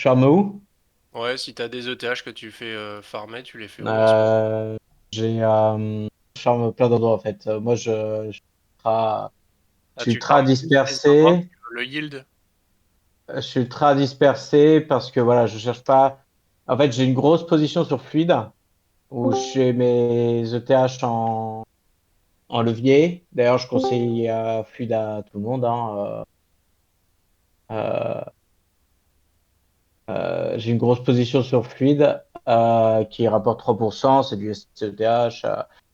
farme où? Ouais, si t'as des ETH que tu fais farmer, tu les fais où en ce moment? Euh, j'ai je farme plein d'endroits en fait. Moi, je Ah, suis tu ultra farmes juste les endroits où dispersé. tu veux le yield? Je suis ultra dispersé parce que voilà, je cherche pas. En fait, j'ai une grosse position sur Fluide où j'ai mes ETH en levier. D'ailleurs, je conseille Fluide à tout le monde, hein. Euh, j'ai une grosse position sur Fluide qui rapporte 3%, c'est du STETH,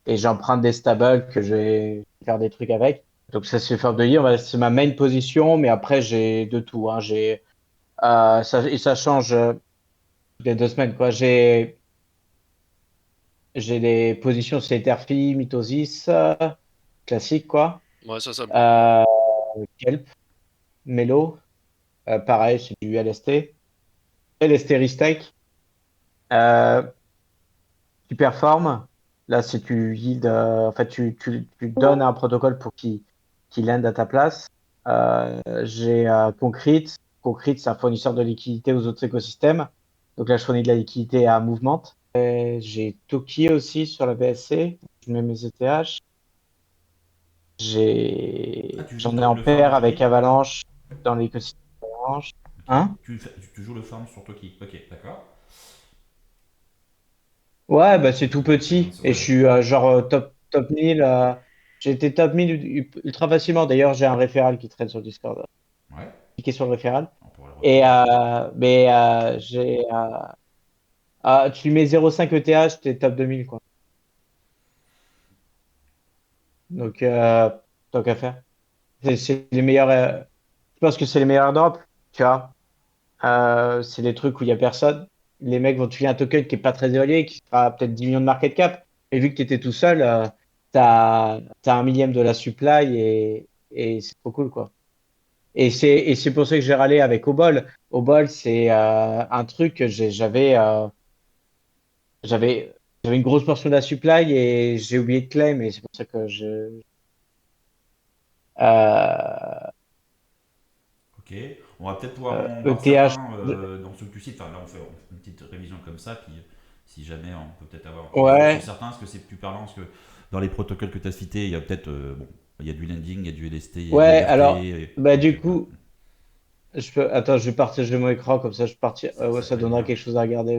et j'emprunte des stables que je vais faire des trucs avec. Donc ça c'est faire de lire, c'est ma main position, mais après j'ai de tout, hein. Et ça change toutes les 2 semaines, quoi. J'ai des positions c'est Etherfi, Mitosis, classique quoi. Ouais, ça me parle. Euh, Kelp, Melo, pareil, c'est du LST. LST Restake. Euh, Tu performes. Là, si tu yield, en fait, tu donnes un protocole pour qu'il lende à ta place. J'ai Concrete. Concrete, c'est un fournisseur de liquidité aux autres écosystèmes. Donc là, je fournis de la liquidité à Movement. J'ai Toki aussi sur la BSC. Je mets mes ETH. Ah, tu joues J'en ai en le farm de paire avec Toki? Avalanche dans l'écosystème Avalanche. Ok. Hein? Tu joues le farm sur Toki. Ok, d'accord. Ouais, bah c'est tout C'est comme petit. ça, Et je ouais. suis top 1000. J'ai été top 1000 ultra facilement. D'ailleurs, j'ai un référal qui traîne sur le Discord. Ouais, Cliquez sur le référal. on pourra le Et retrouver. tu mets 0,5 ETH, t'es top 2000, quoi. Donc, tant qu'à faire. C'est les meilleurs. Je pense que c'est les meilleurs drops, tu vois. C'est des trucs où il y a personne. Les mecs vont te filer un token qui est pas très évalué, qui sera peut-être 10 millions de market cap. Et vu que tu étais tout seul, t'as un millième de la supply et c'est trop cool, quoi. Et c'est pour ça que j'ai râlé avec Obol. Obol, c'est un truc que j'avais, j'avais une grosse portion de la supply et j'ai oublié de claim. Et c'est pour ça que euh, Ok. On va peut-être pouvoir en voir ETH. certains dans ce que tu cites. Enfin, là, on fait une petite révision comme ça. Puis, si jamais, on peut peut-être avoir encore des infos sur Ouais, certains. Parce que c'est plus parlant. Parce que dans les protocoles que tu as cités, il y a peut-être. Bon, il y a du lending, il y a du LST, il y a du ouais. LRT. Alors, bah Donc, du coup. Attends, je vais partager mon écran, comme ça je partir. Ouais, ça ça peut être donnera bien. quelque chose à regarder Et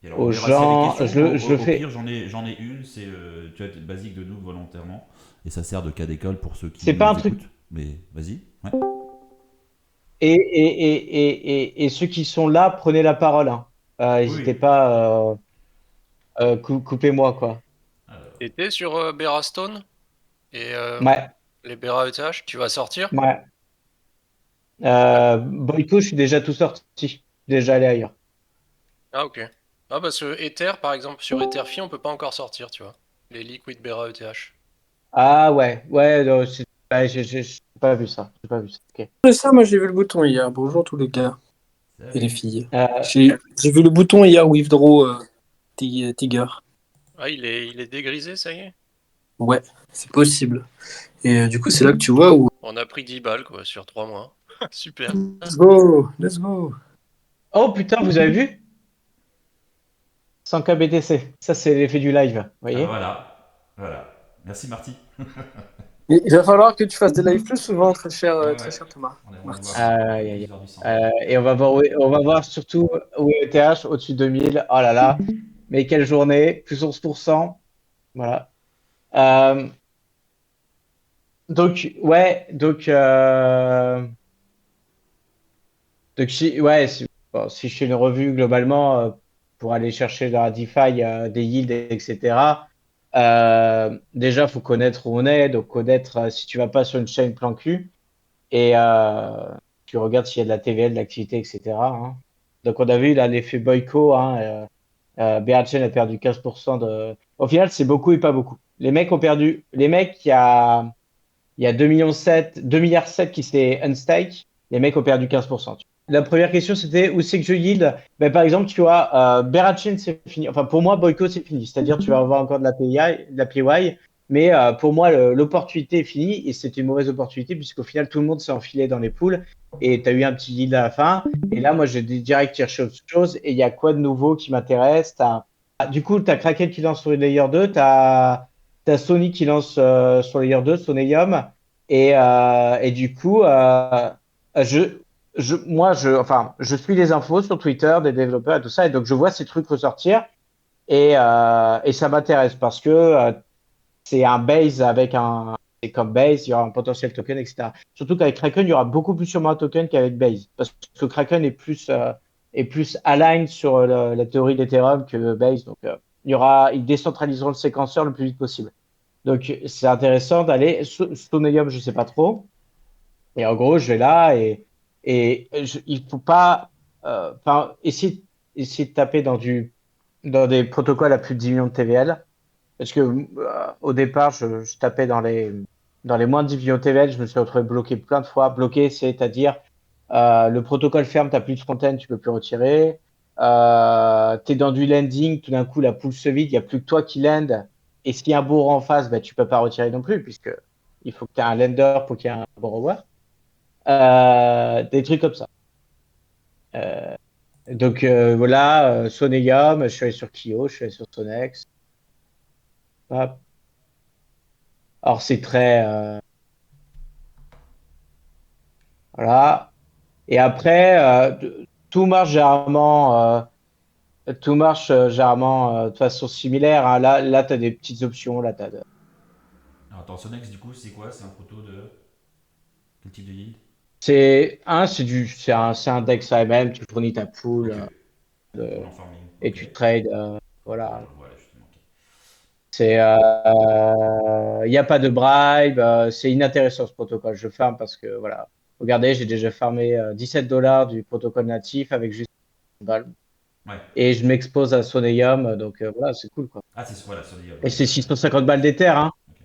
alors, aux d'ailleurs, s'il y a des gens. questions, Je le au pire, fais. j'en ai une. C'est tu as basique de nous volontairement. Et ça sert de cas d'école pour ceux qui C'est pas un nous truc. écoutent. Mais vas-y. Ouais. Et ceux qui sont là, prenez la parole, hein. Oui, N'hésitez oui. pas, coupez-moi, quoi. Alors, T'étais sur Berastone et Ouais, les Bera ETH, tu vas sortir? ouais. Boyko, je suis déjà tout sorti. Je suis déjà allé ailleurs. Ah, ok. Ah, parce que Ether, par exemple, sur Etherfi, on peut pas encore sortir, tu vois. Les Liquid Bera ETH. Ah ouais, ouais, non, ouais, j'ai pas vu ça. J'ai pas vu ça. Ok. Et ça, moi j'ai vu le bouton hier. Bonjour tous les gars et les salut. filles. Euh, J'ai vu le bouton hier Withdraw Tiger. Ah, il est dégrisé, ça y est? Ouais, c'est possible. Et du coup, c'est là que tu vois où. On a pris 10 balles, quoi, sur 3 mois. Super. Let's go, let's go. Oh putain, vous avez vu? 100K BTC. Ça, c'est l'effet du live. Vous Ah bah voyez? voilà. Voilà. Merci Marty. Il va falloir que tu fasses des lives plus souvent, Ouais, très ouais. cher Thomas. On aimerait voir Merci. un peu Aïe, aïe, plus aïe. vers du 100K. Et on va voir surtout où est ETH au-dessus de 2000. Oh là là. Mais quelle journée. Plus 11%. Voilà. Euh, donc, ouais. Donc ouais, bon, si je fais une revue globalement pour aller chercher dans la DeFi des yields, etc. Déjà, faut connaître où on est. Donc, connaître si tu vas pas sur une chaîne plan cul. Et tu regardes s'il y a de la TVL, de l'activité, etc., hein. Donc on a vu là l'effet Boyko, hein, BHN a perdu 15% de. Au final, c'est beaucoup et pas beaucoup. Les mecs ont perdu. Les mecs, il y a 2 millions 7, 2 milliards 7 qui s'est unstake. Les mecs ont perdu 15%. La première question, c'était où c'est que je yield? Ben, par exemple, tu vois, Berachain, c'est fini. Enfin, pour moi, Boyko, c'est fini. C'est-à-dire, tu vas avoir encore de la PI, de la PY. Mais pour moi, l'opportunité est finie et c'est une mauvaise opportunité puisqu'au final, tout le monde s'est enfilé dans les poules et tu as eu un petit yield à la fin. Et là, moi, j'ai direct cherché autre chose et il y a quoi de nouveau qui m'intéresse? Du coup, tu as Kraken qui lance sur le Layer 2, tu as Sony qui lance sur Layer 2, Soneium. Et du coup, je, je suis les infos sur Twitter des développeurs et tout ça, et donc je vois ces trucs ressortir et ça m'intéresse parce que c'est un base avec c'est comme base, il y aura un potentiel token, etc. Surtout qu'avec Kraken, il y aura beaucoup plus sûrement un token qu'avec base parce que Kraken est plus aligned sur la théorie d'Ethereum que base. Donc, ils décentraliseront le séquenceur le plus vite possible. Donc, c'est intéressant d'aller. Soneium, je sais pas trop. Et en gros, je vais là il faut pas, essayer de taper dans des protocoles à plus de 10 millions de TVL. Parce que au départ, je tapais dans les moins de 10 millions de TVL, je me suis retrouvé bloqué plein de fois. Bloqué, c'est-à-dire le protocole ferme, tu n'as plus de front-end, tu peux plus retirer. Tu es dans du landing, tout d'un coup, la pool se vide, il n'y a plus que toi qui land. Et s'il y a un borrower en face, bah, tu peux pas retirer non plus, puisque il faut que tu aies un lender pour qu'il y ait un borrower. Des trucs comme ça. Donc voilà, Soneium, je suis allé sur Kio, je suis allé sur Sonex. Hop. Alors c'est très voilà. Et après, tout marche généralement de façon similaire, hein. Là, tu as des petites options. Là, Alors, attends, Sonex, du coup, c'est quoi? C'est un proto de. Quel type de yield? c'est un DEX AMM, tu fournis ta pool Ok. Pour euh, l'enfarming. et Ok. tu trades. Pour Voilà. le. Ouais, justement, ok. Il n'y a pas de bribe, c'est inintéressant ce protocole. Je farm parce que voilà. Regardez, j'ai déjà farmé $17 du protocole natif avec juste 1 balle. Ouais. Et je m'expose à Soneium, donc voilà, c'est cool quoi. Ah, c'est voilà, Sodium. Et Ok, c'est ouais, ouais. 650 balles d'Ether, hein. Ok.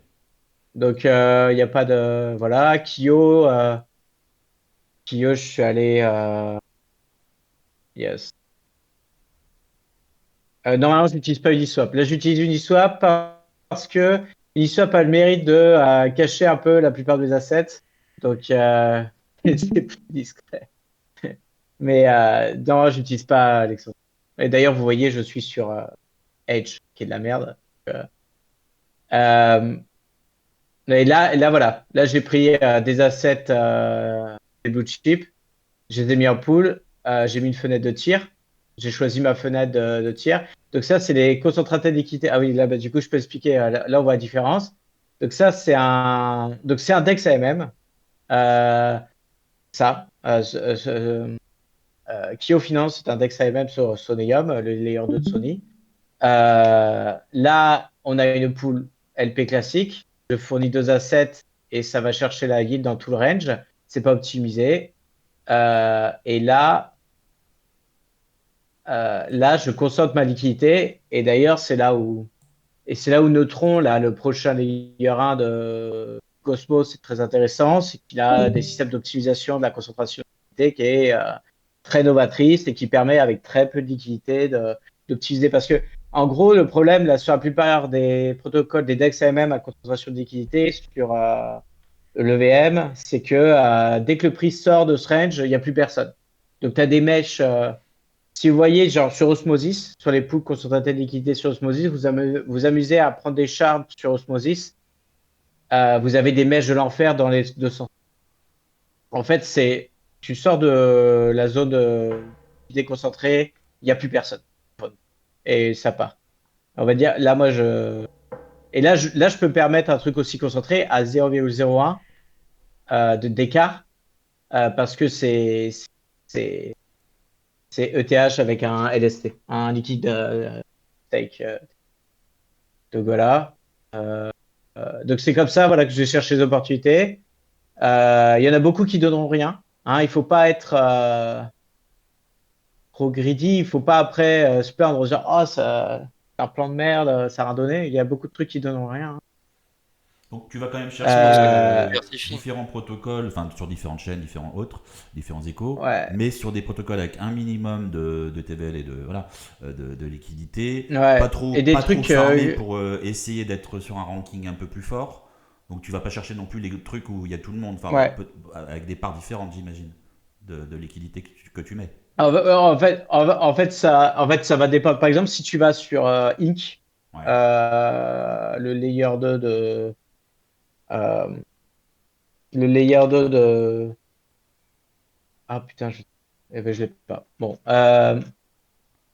Donc il n'y a pas de. Voilà, Kyo, je suis allé. Yes. Normalement, je n'utilise pas Uniswap. Là, j'utilise Uniswap parce que Uniswap a le mérite de cacher un peu la plupart des assets. Donc, c'est plus discret. Mais non, j'utilise pas l'extension. Et d'ailleurs, vous voyez, je suis sur Edge, qui est de la merde. Euh, euh, et là, voilà. Là, j'ai pris des assets des blue chip. Je les ai mis en pool. J'ai mis une fenêtre de tir. J'ai choisi ma fenêtre de tir. Donc ça, c'est les concentrateurs d'équité. Ah oui, là, bah, du coup, je peux expliquer. Là, on voit la différence. Donc ça, c'est un DEX AMM. Euh, ça. Kyo Finance, c'est un DEX AMM sur Soneium, le layer 2 de Sony. Là, on a une pool LP classique. Je fournis deux assets et ça va chercher la yield dans tout le range. C'est pas optimisé. Et là, je concentre ma liquidité. Et d'ailleurs, c'est là où Neutron, là, le prochain layer 1 de Cosmos, c'est très intéressant. C'est qu'il a des systèmes d'optimisation de la concentration de liquidité qui est très novatrice et qui permet, avec très peu de liquidité, d'optimiser. Parce que, en gros, le problème, là, sur la plupart des protocoles des DEX AMM à concentration de liquidité, sur le VM, c'est que dès que le prix sort de ce range, il n'y a plus personne. Donc, tu as des mèches. Si vous voyez, genre sur Osmosis, sur les poules concentratées de liquidité sur Osmosis, vous amusez à prendre des shards sur Osmosis, vous avez des mèches de l'enfer dans les deux sens. En fait, tu sors de la zone déconcentrée, il n'y a plus personne. Et ça part. On va dire, là, là, je peux me permettre un truc aussi concentré à 0,01 d'écart, parce que c'est c'est ETH avec un LST, un liquide stake. Donc voilà. Euh, donc c'est comme ça, voilà, que je cherche les opportunités. Il y en a beaucoup qui donneront rien, hein. Il faut pas être trop greedy. Il faut pas après se plaindre en disant oh, c'est un plan de merde, ça a rien donné. Il y a beaucoup de trucs qui donneront rien, hein. Donc tu vas quand même chercher Diversifie. différents protocoles, enfin sur différentes chaînes, différents échos, Ouais, mais sur des protocoles avec un minimum de TVL et de liquidité, ouais. Et des pas trop trucs, farmé pour essayer d'être sur un ranking un peu plus fort. Donc tu vas pas chercher non plus les trucs où il y a tout le monde, enfin ouais. avec des parts différentes, j'imagine, de liquidité que tu mets. Ça va dépendre. Par exemple, si tu vas sur Inc, Ouais, le layer 2 euh, le layer 2 de, ah putain, eh ben, je l'ai pas. Bon,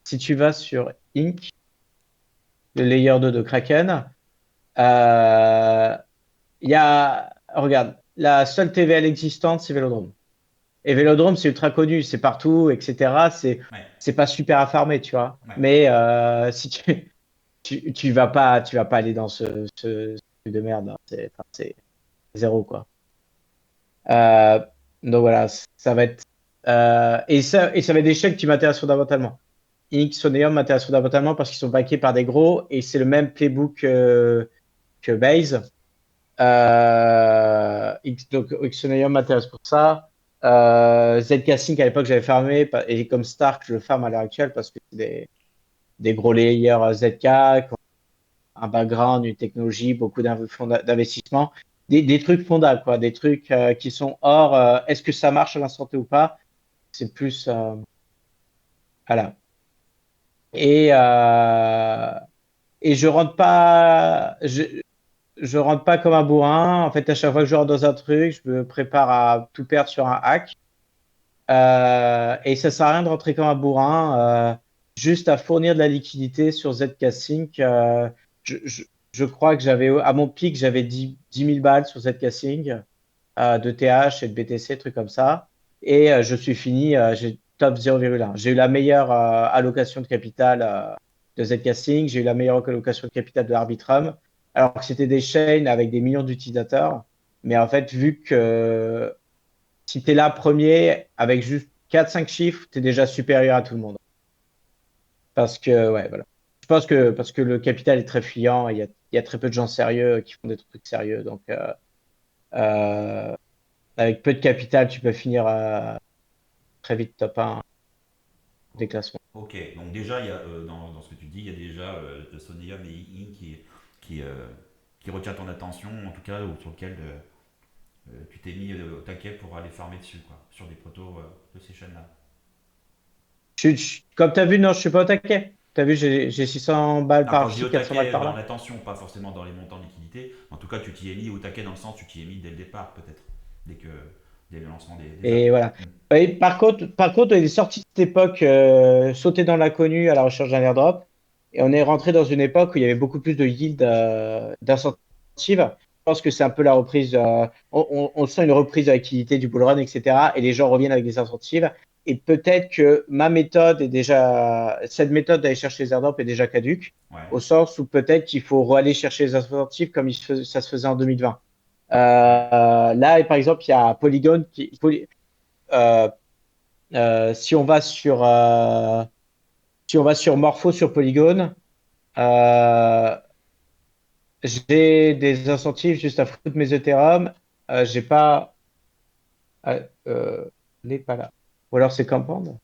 si tu vas sur Inc, le layer 2 de Kraken, il y a, regarde, la seule TVL existante, c'est Vélodrome. Et Vélodrome, c'est ultra connu, c'est partout, etc. ouais, C'est pas super à farmer, tu vois. ouais. Mais si tu vas pas aller dans ce truc de merde, hein. C'est zéro, quoi. Euh, donc voilà, ça va être, et ça va être des chaînes qui m'intéressent fondamentalement. X, Soneum m'intéresse fondamentalement parce qu'ils sont backés par des gros et c'est le même playbook que Base. Donc Xonium m'intéresse pour ça. ZK Sync à l'époque j'avais farmé et comme Stark je le farm à l'heure actuelle parce que c'est des gros layers ZK, qui ont un background, une technologie, beaucoup d'investissement, des trucs fondables quoi, des trucs qui sont hors. Est-ce que ça marche à l'instant T ou pas? C'est plus voilà. Et euh, et je rentre pas comme un bourrin. En fait, à chaque fois que je rentre dans un truc, je me prépare à tout perdre sur un hack. Et ça sert à rien de rentrer comme un bourrin, juste à fournir de la liquidité sur ZK Sync. Je, je, je crois que à mon pic, j'avais 10 000 balles sur ZK Sync, de TH et de BTC, trucs comme ça. Et je suis fini, j'ai top 0,1. J'ai eu la meilleure allocation de capital de ZK Sync, j'ai eu la meilleure allocation de capital de Arbitrum, alors que c'était des chaînes avec des millions d'utilisateurs. Mais en fait, vu que si tu es là premier avec juste 4-5 chiffres, tu es déjà supérieur à tout le monde. Parce que, ouais, voilà. Je pense que parce que le capital est très friand, il y a très peu de gens sérieux qui font des trucs sérieux. Donc, euh, avec peu de capital, tu peux finir très vite top 1 des classements. Ok, donc déjà, il y a, dans ce que tu dis, il y a déjà Sonium et In qui, euh, qui retient ton attention, en tout cas, ou sur lequel tu t'es mis au taquet pour aller farmer dessus, quoi, sur des protos de ces chaînes-là. Comme tu as vu, non, je suis pas au taquet. Tu as vu, j'ai 600 balles Ah, quand je dis par-ci, au 400 balles taquet, dans par-là. l'attention, pas forcément dans les montants de liquidité, en tout cas, tu t'y es mis au taquet dans le sens, tu t'y es mis dès le départ, peut-être, dès le lancement des Et appels. voilà. Hmm. Et par contre, on est sorti de cette époque, sauter dans l'inconnu à la recherche d'un airdrop. Et on est rentré dans une époque où il y avait beaucoup plus de yield, d'incentives. Je pense que c'est un peu la reprise. On sent une reprise de l'activité du bull run, etc. Et les gens reviennent avec des incentives. Et peut-être que cette méthode d'aller chercher les airdrops est déjà caduque, Ouais, au sens où peut-être qu'il faut aller chercher les incentives comme ça se faisait en 2020. ouais. Là, par exemple, il y a Polygon euh, si on va sur Morpho sur Polygon, euh, j'ai des incentives juste à foutre mes Ethereum. J'ai pas, n'est pas là. Ou alors c'est Compound.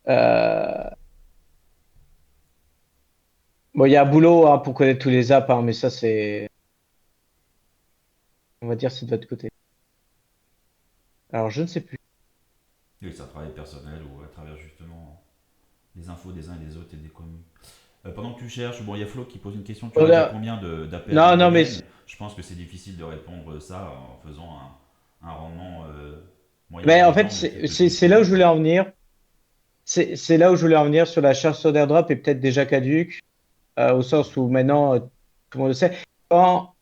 Euh, bon, il y a un boulot hein, pour connaître tous les apps, hein, mais ça on va dire, c'est de votre côté. Alors je ne sais plus. Oui, c'est un travail personnel ou à travers justement les infos des uns et des autres et des connus. Pendant que tu cherches, bon, il y a Flo qui pose une question. Tu Oh aurais dit là, combien d'appels en non, non, mais moyenne? Je pense que c'est difficile de répondre ça en faisant un rendement moyen mais tous en les fait, temps, mais peut-être que tu c'est sais là où moins, je ouais. voulais en venir. C'est là où je voulais en venir sur la charge sur airdrop est peut-être déjà caduque, au sens où maintenant, tout le monde le sait. Quand,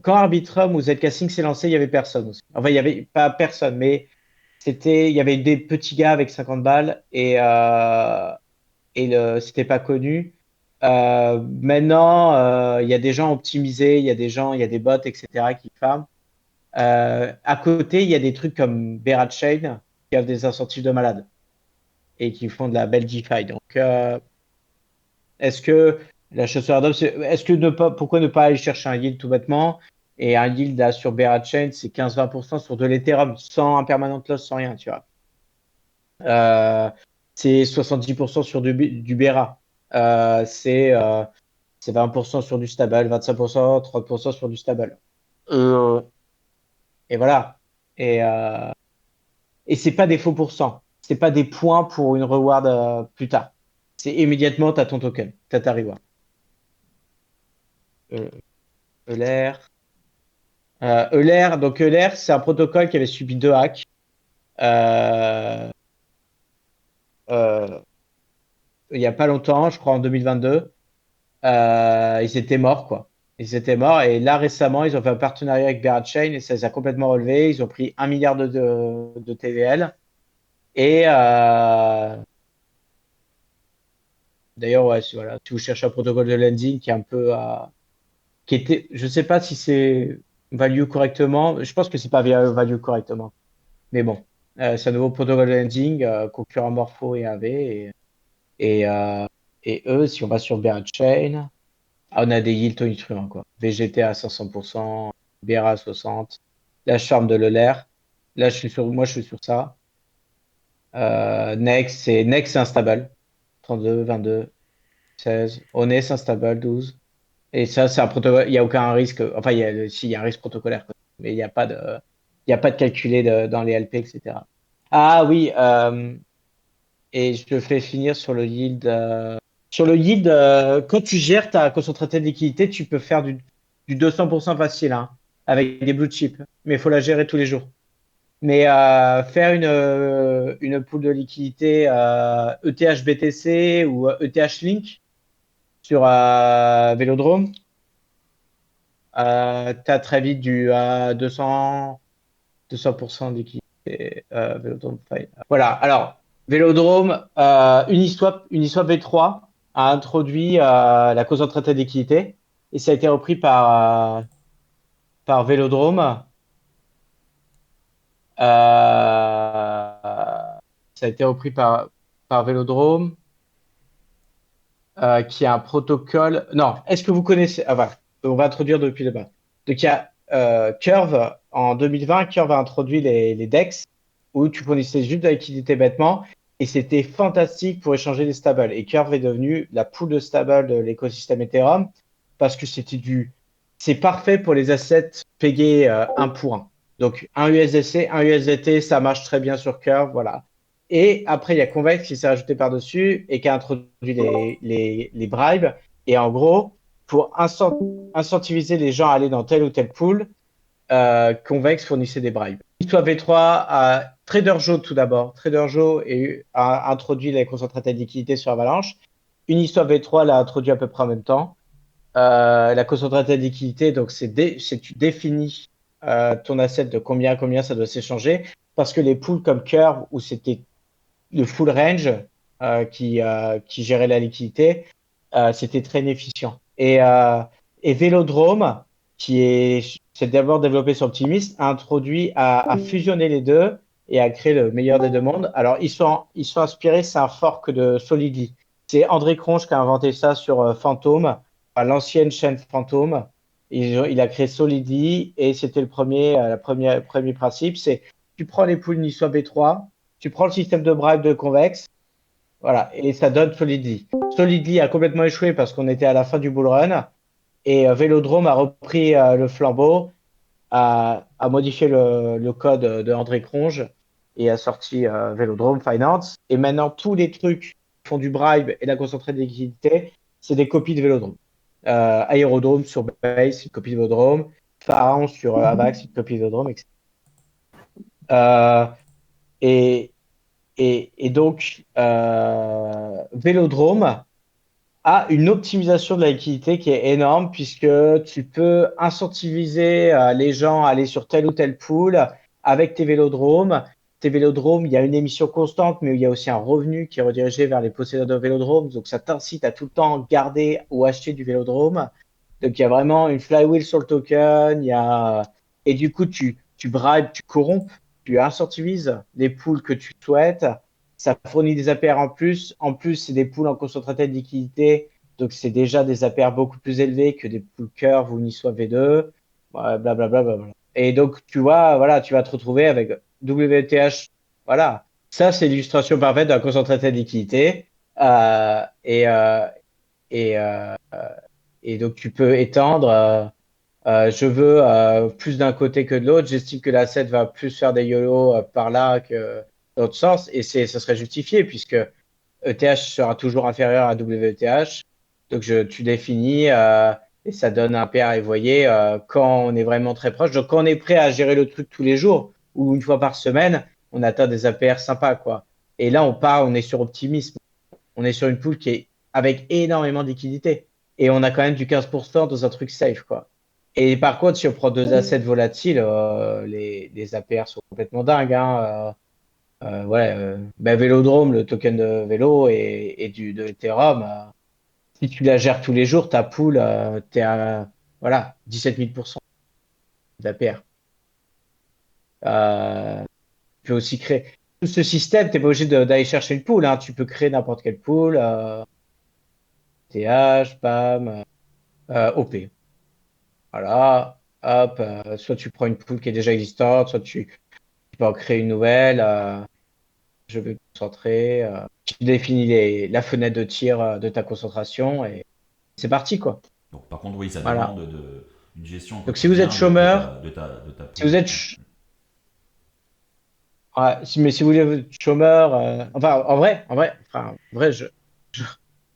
quand Arbitrum ou Zcasing s'est lancé, il y avait personne aussi. Enfin, il y avait pas personne, mais il y avait des petits gars avec 50 balles c'était pas connu. Maintenant, il y a des gens optimisés, il y a des bots, etc. qui farment. À côté, il y a des trucs comme Berat Chain qui offrent des incentives de malade et qui font de la belle DeFi. Donc, Est-ce que la chasse random, pourquoi ne pas aller chercher un yield tout bêtement? Et un yield là, sur Bear Chain, c'est 15-20% sur de l'Ethereum, sans impermanent loss, sans rien, tu vois. C'est 70% sur du Bera. C'est 20% sur du stable, 25%, 30% sur du stable. Et voilà. Et c'est pas des faux pourcents. C'est pas des points pour une reward plus tard. C'est immédiatement, tu as ton token, tu as ta reward. Euh, Euler. Donc Euler, c'est un protocole qui avait subi 2 hacks. Euh, euh, il y a pas longtemps, je crois en 2022. Ils étaient morts, quoi. Ils étaient morts. Et là, récemment, ils ont fait un partenariat avec Chain et ça les a complètement relevés. Ils ont pris 1 milliard de TVL. Et d'ailleurs, ouais, voilà, si vous cherchez un protocole de lending qui est un peu qui était, je sais pas si c'est value correctement. Je pense que c'est pas value correctement. Mais bon, c'est un nouveau protocole de lending, concurrent Morpho et AV. Et, euh, et eux, si on va sur Chain, on a des yields tonitruants, quoi. VGT à 500%, BRA à 60%. Là, je farm de l'Euler. Là, moi, je suis sur ça. Next, c'est instable. 32, 22, 16. Honest, c'est instable, 12. Et ça, c'est un protocole. Il n'y a aucun risque. Enfin, il y a un risque protocolaire, quoi. Mais il y a pas de calculé dans les LP, etc. Ah oui, et je te fais finir sur le yield. Sur le yield, quand tu gères ta concentration de liquidité, tu peux faire du 200% facile, hein, avec des blue chips. Mais il faut la gérer tous les jours. Mais faire une pool de liquidité ETH BTC ou ETH Link sur Vélodrome, tu as très vite du 200% de liquidité. Vélodrome, voilà. Alors, Vélodrome, Uniswap V3 a introduit la concentration de liquidité et ça a été repris par Vélodrome. Ça a été repris par Vélodrome, qui est un protocole. Non, est-ce que vous connaissez? Ah, voilà. On va introduire depuis le bas. Donc, il y a Curve en 2020. Curve a introduit les DEX où tu fournissais juste de la liquidité bêtement et c'était fantastique pour échanger des stables. Et Curve est devenu la pool de stables de l'écosystème Ethereum parce que c'est parfait pour les assets payés 1 pour 1. Donc, un USDC, un USDT, ça marche très bien sur Curve, voilà. Et après, il y a Convex qui s'est rajouté par-dessus et qui a introduit les bribes. Et en gros, pour incentiviser les gens à aller dans tel ou tel pool, Convex fournissait des bribes. Soit V3 à Trader Joe tout d'abord. Trader Joe a introduit les concentrateurs de liquidité sur Avalanche. Uniswap V3 l'a introduit à peu près en même temps. La concentration de liquidité, donc tu définis ton asset de combien à combien ça doit s'échanger, parce que les pools comme Curve, où c'était le full range qui gérait la liquidité, c'était très inefficient. Et Vélodrome, s'est d'abord développé sur Optimist, a fusionné les deux et a créé le meilleur des deux mondes. Alors, ils sont inspirés, c'est un fork de Solidly. C'est André Cronje qui a inventé ça sur Phantom, l'ancienne chaîne Phantom. Il a créé Solidly et c'était premier principe, c'est tu prends les pools Uniswap B3, tu prends le système de bribe de Convex, voilà, et ça donne Solidly. Solidly a complètement échoué parce qu'on était à la fin du bull run et Vélodrome a repris le flambeau, a modifié le code de André Cronje et a sorti Vélodrome Finance. Et maintenant, tous les trucs qui font du bribe et la concentrée de liquidité, c'est des copies de Vélodrome. Aérodrome sur Base, c'est une copie de Vélodrome. Pharaon sur Avax, c'est une copie de Vélodrome, etc. Et, et donc, Vélodrome a une optimisation de la liquidité qui est énorme puisque tu peux incentiviser les gens à aller sur tel ou tel pool avec tes vélodromes. Tes vélodromes, il y a une émission constante, mais il y a aussi un revenu qui est redirigé vers les possédeurs de vélodromes. Donc, ça t'incite à tout le temps garder ou acheter du vélodrome. Donc, il y a vraiment une flywheel sur le token. Et du coup, tu bribes, tu corrompes, tu incentivises les pools que tu souhaites. Ça fournit des APR en plus. En plus, c'est des pools en concentré de liquidité Donc, c'est déjà des APR beaucoup plus élevés que des pools curve ou Uniswap V2, blablabla. Bla. Et donc, tu vois, voilà, tu vas te retrouver avec WTH. Voilà. Ça, c'est l'illustration parfaite de la concentration de liquidité. Euh, et, euh, et, euh, et donc, tu peux étendre. Je veux plus d'un côté que de l'autre. J'estime que l'asset va plus faire des YOLO par là que dans l'autre sens. Et ça serait justifié puisque ETH sera toujours inférieur à WETH. Donc, tu définis et ça donne un pair. Et vous voyez, quand on est vraiment très proche, donc quand on est prêt à gérer le truc tous les jours ou une fois par semaine, on atteint des APR sympas, quoi. Et là, on est sur optimisme. On est sur une pool qui est avec énormément de liquidité. Et on a quand même du 15% dans un truc safe, quoi. Et par contre, si on prend deux assets volatiles, les APR sont complètement dingues, hein. Ouais, ben, Vélodrome, le token de vélo et de Ethereum, si tu la gères tous les jours, ta pool, t'es à voilà, 17 000% d'APR. Tu peux aussi créer tout ce système, t'es pas obligé d'aller chercher une pool, hein. Tu peux créer n'importe quelle pool, TH, PAM, OP. Voilà, hop, soit tu prends une pool qui est déjà existante, soit tu peux en créer une nouvelle. Je vais me concentrer. Tu définis la fenêtre de tir de ta concentration et c'est parti, quoi. Donc, par contre, oui, ça Voilà. demande une gestion au Donc, si vous êtes quotidien chômeur, de ta si vous pool. êtes, ouais, mais si vous êtes chômeur, enfin, en vrai,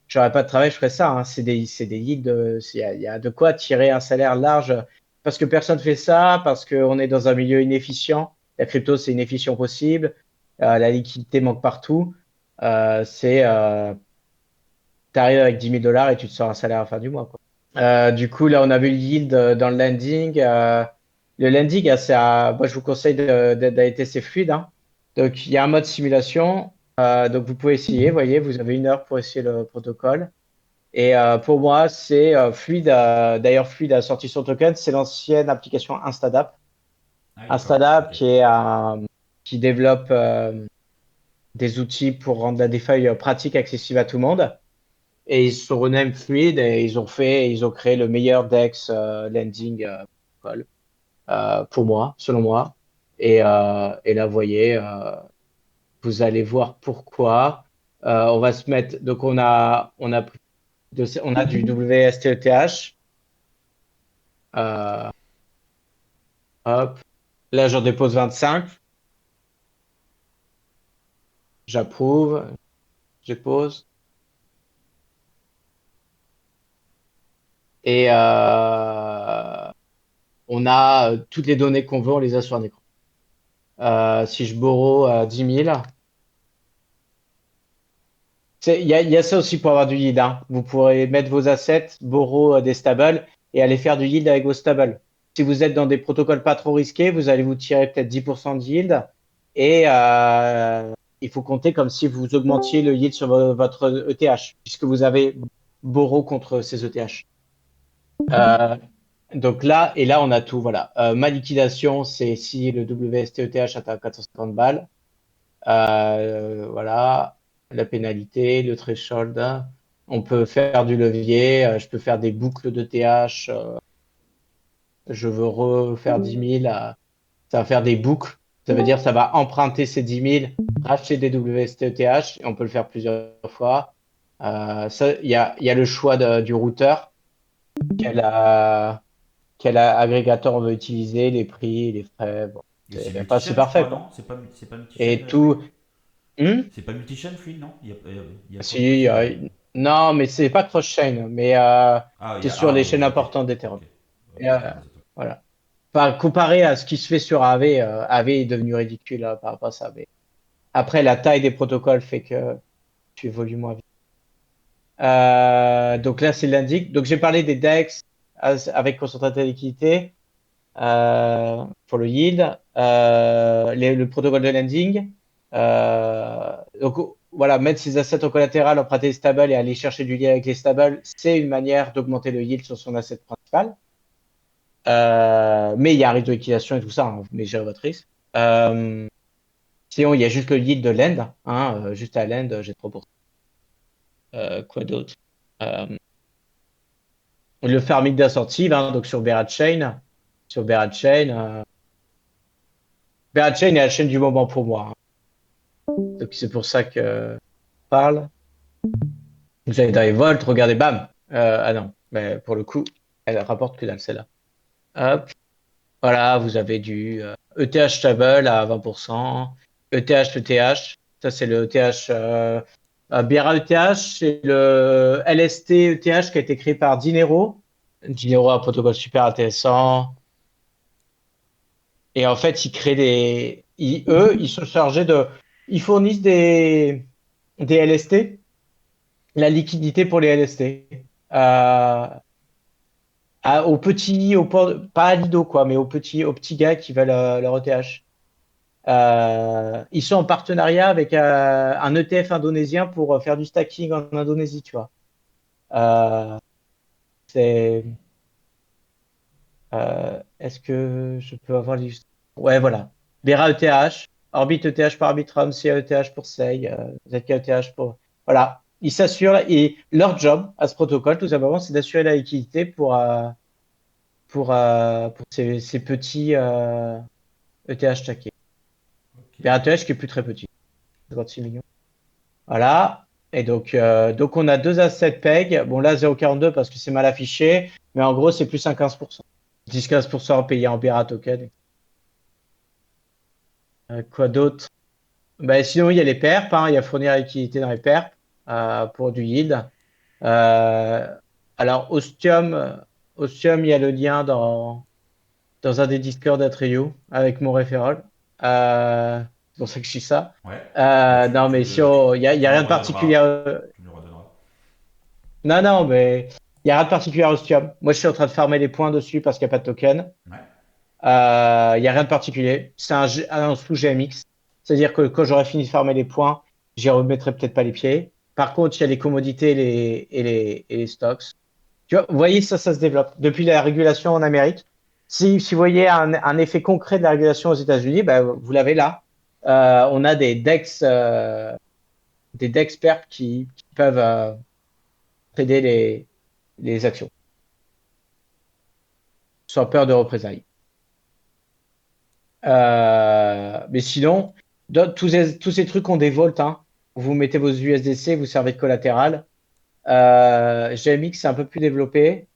j'aurais pas de travail, je ferais ça, hein. C'est des yields, il y a de quoi tirer un salaire large parce que personne fait ça, parce qu'on est dans un milieu inefficient. La crypto, c'est inefficient possible. La liquidité manque partout. C'est, t'arrives avec 10 000 $ et tu te sors un salaire à la fin du mois, quoi. Du coup, là, on a vu le yield dans le landing. Le landing, moi, je vous conseille d'aller tester fluide, hein. Donc, il y a un mode simulation. Donc, vous pouvez essayer. Vous voyez, vous avez 1 heure pour essayer le protocole. Et pour moi, c'est Fluide. D'ailleurs, Fluide a sorti son token. C'est l'ancienne application Instadap. Ah oui, d'accord. Instadap Ok. qui développe des outils pour rendre la DeFi pratique, accessible à tout le monde. Et ils se sont renamed Fluid et ils ont créé le meilleur DEX lending protocol, pour moi, selon moi. Et là, vous voyez, vous allez voir pourquoi. On va se mettre, donc on a du WSTETH. Euh, hop. Là, j'en dépose 25. J'approuve. Je dépose. Et on a toutes les données qu'on veut, on les a sur un écran. Si je borrow 10 000, il y a ça aussi pour avoir du yield, hein. Vous pourrez mettre vos assets, borrow des stables et aller faire du yield avec vos stables. Si vous êtes dans des protocoles pas trop risqués, vous allez vous tirer peut-être 10% de yield et il faut compter comme si vous augmentiez le yield sur votre ETH puisque vous avez borrow contre ces ETH. Euh, donc là, et là, on a tout. Voilà. Ma liquidation, c'est si le WSTETH atteint 450 balles. Voilà. La pénalité, le threshold. On peut faire du levier. Je peux faire des boucles de TH. Je veux refaire 10 000. Ça va faire des boucles. Ça veut dire ça va emprunter ces 10 000, racheter des WSTETH. Et on peut le faire plusieurs fois. Il y a le choix du routeur. Quel, euh, quel agrégateur on veut utiliser, les prix, les frais. Bon, Et c'est enfin, c'est multi-chain, je parfait, crois, quoi. non? C'est pas multi-chain, Et Fluid? tout. Hmm. C'est pas multi-chain, Fluid, non? Il y a quoi Si, possible? non, mais c'est pas cross-chain, mais Ah, c'est sur les chaînes ok. importantes Ok. d'Ethereum. Et, Ok, vas-y, toi. voilà. Enfin, comparé à ce qui se fait sur AV, AV est devenu ridicule par rapport à ça. Mais après, la taille des protocoles fait que tu évolues moins vite. Donc là, c'est l'indique. Donc j'ai parlé des DEX avec concentrateur de liquidité. Pour le yield, le protocole de lending. Donc voilà, mettre ses assets en collatéral, emprunter des stables et aller chercher du yield avec les stables, c'est une manière d'augmenter le yield sur son asset principal. Mais il y a un risque de liquidation et tout ça, hein, mais gérez votre risque. Euh, Sinon, il y a juste le yield de lend, hein, juste à lend, j'ai 3%. Quoi d'autre? Le farming d'assortive, hein, donc sur Berachain. Sur Berachain, Berachain est la chaîne du moment pour moi, hein. Donc c'est pour ça que je parle. Vous allez dans les volts, regardez, bam. Ah non, mais pour le coup, elle rapporte que dalle celle-là. Hop, voilà, vous avez du ETH stable à 20%, ETH, ETH. Ça, c'est le ETH. Biera ETH, c'est le LST ETH qui a été créé par Dinero. Dinero a un protocole super intéressant. Et en fait, ils créent eux, ils sont chargés de. Ils fournissent des LST, la liquidité pour les LST. Euh, aux petits, pas à Lido, quoi, mais aux petits gars qui veulent leur ETH. Ils sont en partenariat avec un ETF indonésien pour faire du stacking en Indonésie, tu vois. Euh, c'est, est-ce que je peux avoir l'illustration? Ouais, voilà. Bera ETH, Orbit ETH par Arbitrum, CA ETH pour SEI, ZK ETH pour. Voilà. Ils s'assurent, et leur job à ce protocole, tout simplement, c'est d'assurer la liquidité pour ces petits ETH stackés. Ok. Bera ETH qui est plus très petit, 56 millions. Voilà. Et donc on a deux assets PEG. Bon, là, 0,42 parce que c'est mal affiché, mais en gros, c'est plus un 15%. 10-15% payé en Bera token. Quoi d'autre? Ben, sinon, il y a les perps, hein, il y a fournir la liquidité dans les perps pour du yield. Euh, alors, Ostium, il y a le lien dans un des Discord d'Atreyu avec mon referral. C'est pour ça que je suis ça. Ouais. Bah, Non, mais si il y tu a me le rien de particulier. redonneras. Tu me le redonneras. Non, non, mais il y a rien de particulier à Ostium. Moi, je suis en train de farmer les points dessus parce qu'il n'y a pas de token. Ouais. Il y a rien de particulier. C'est un sous GMX. C'est-à-dire que quand j'aurai fini de farmer les points, j'y remettrai peut-être pas les pieds. Par contre, il y a les commodités et les stocks. Tu vois, vous voyez, ça se développe. Depuis la régulation en Amérique, si vous voyez un effet concret de la régulation aux États-Unis, ben, vous l'avez là. On a des DEX perp qui peuvent trader les actions, sans peur de représailles. Mais sinon, tous ces trucs ont des volts, hein. Vous mettez vos USDC, vous servez de collatéral. GMX, c'est un peu plus développé.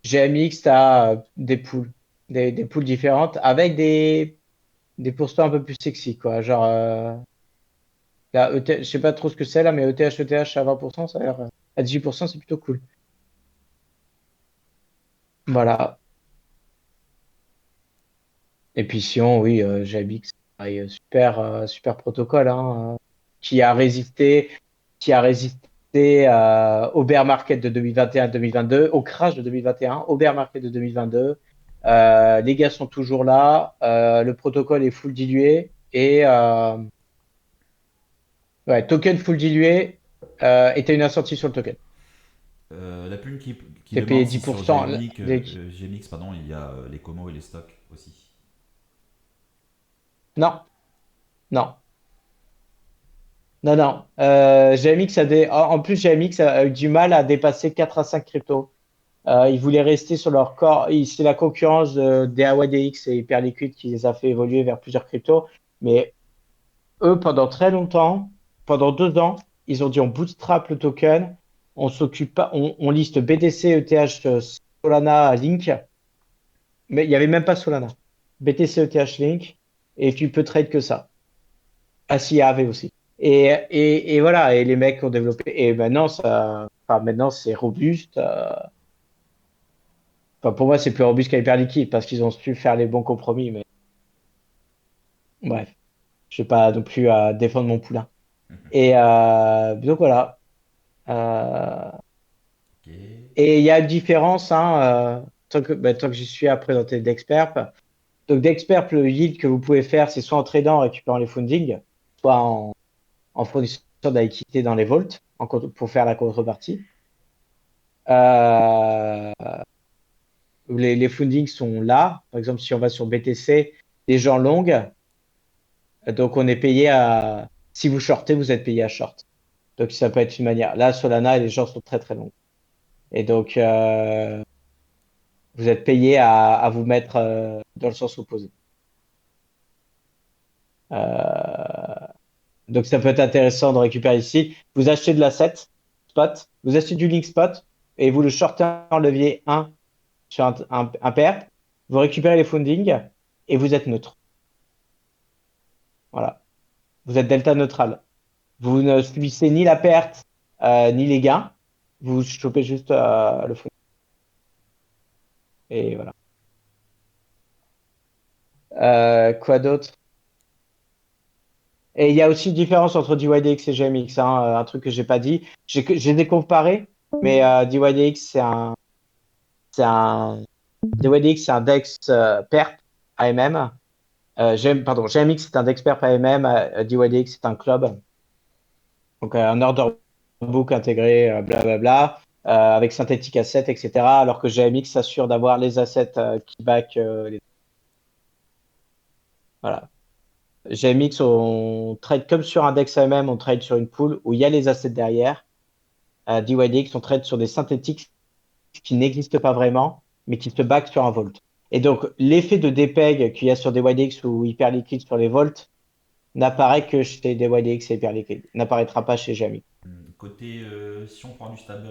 GMX, tu as des poules, des poules différentes avec des pourcents un peu plus sexy, quoi. Genre, là, je sais pas trop ce que c'est là, mais ETH à 20%, ça a l'air, à 18%, c'est plutôt cool. Voilà. Et puis sinon, oui, GMX, pareil, super protocole, hein, qui a résisté, qui a résisté au bear market de 2021-2022, au crash de 2021, au bear market de 2022. Les gars sont toujours là, le protocole est full dilué et ouais, token full dilué et t'as une incentive sur le token. La plume qui T'es payé demande si sur 10%. GMX, pardon, il y a les comos et les stocks aussi. Non, non. Non, non. GMX en plus, GMX a eu du mal à dépasser 4 à 5 cryptos. Ils voulaient rester sur leur corps. C'est la concurrence des AYDX et Hyperliquid qui les a fait évoluer vers plusieurs cryptos. Mais eux, pendant très longtemps, pendant 2 ans, ils ont dit on bootstrap le token, on s'occupe pas, on liste BTC, ETH, Solana, Link, mais il n'y avait même pas Solana. BTC, ETH, Link, et tu peux trade que ça. Ah si, il y avait aussi. Et voilà, et les mecs ont développé. Et maintenant, maintenant c'est robuste. Enfin, pour moi, c'est plus robuste qu'Hyperliquid parce qu'ils ont su faire les bons compromis. Mais bref, je ne vais pas non plus à défendre mon poulain. Et donc voilà. Euh, Ok. et il y a une différence, hein, tant que j'y suis à présenter Dexperp. Donc Dexperp, le yield que vous pouvez faire, c'est soit en tradant, en récupérant les fundings, soit en fournissant de la liquidité dans les vaults pour faire la contrepartie. Euh, les fundings sont là. Par exemple, si on va sur BTC, les gens longues, donc on est payé à. Si vous shortez, vous êtes payé à short. Donc ça peut être une manière. Là, Solana, les gens sont très très longs. Et donc, vous êtes payé à vous mettre dans le sens opposé. Euh, donc, ça peut être intéressant de récupérer ici. Vous achetez de l'asset spot, vous achetez du link spot et vous le shortez en levier 1 sur un pair. Vous récupérez les fundings et vous êtes neutre. Voilà. Vous êtes delta neutral. Vous ne subissez ni la perte ni les gains. Vous chopez juste le funding. Et voilà. Quoi d'autre? Et il y a aussi une différence entre DYDX et GMX, hein, un truc que j'ai pas dit. J'ai des comparés, mais DYDX DYDX c'est un DEX PERP AMM. Pardon, GMX c'est un DEX PERP AMM. DYDX c'est un club, donc un order book intégré, blablabla, avec synthétique asset, etc. Alors que GMX s'assure d'avoir les assets qui back Voilà. GMX, on trade comme sur un DEX AMM, on trade sur une pool où il y a les assets derrière. DYDX, on trade sur des synthétiques qui n'existent pas vraiment, mais qui se back sur un volt. Et donc, l'effet de dépeg qu'il y a sur DYDX ou hyper liquide sur les volts n'apparaît que chez DYDX et hyper liquide, n'apparaîtra pas chez GMX. Côté, si on prend du stable,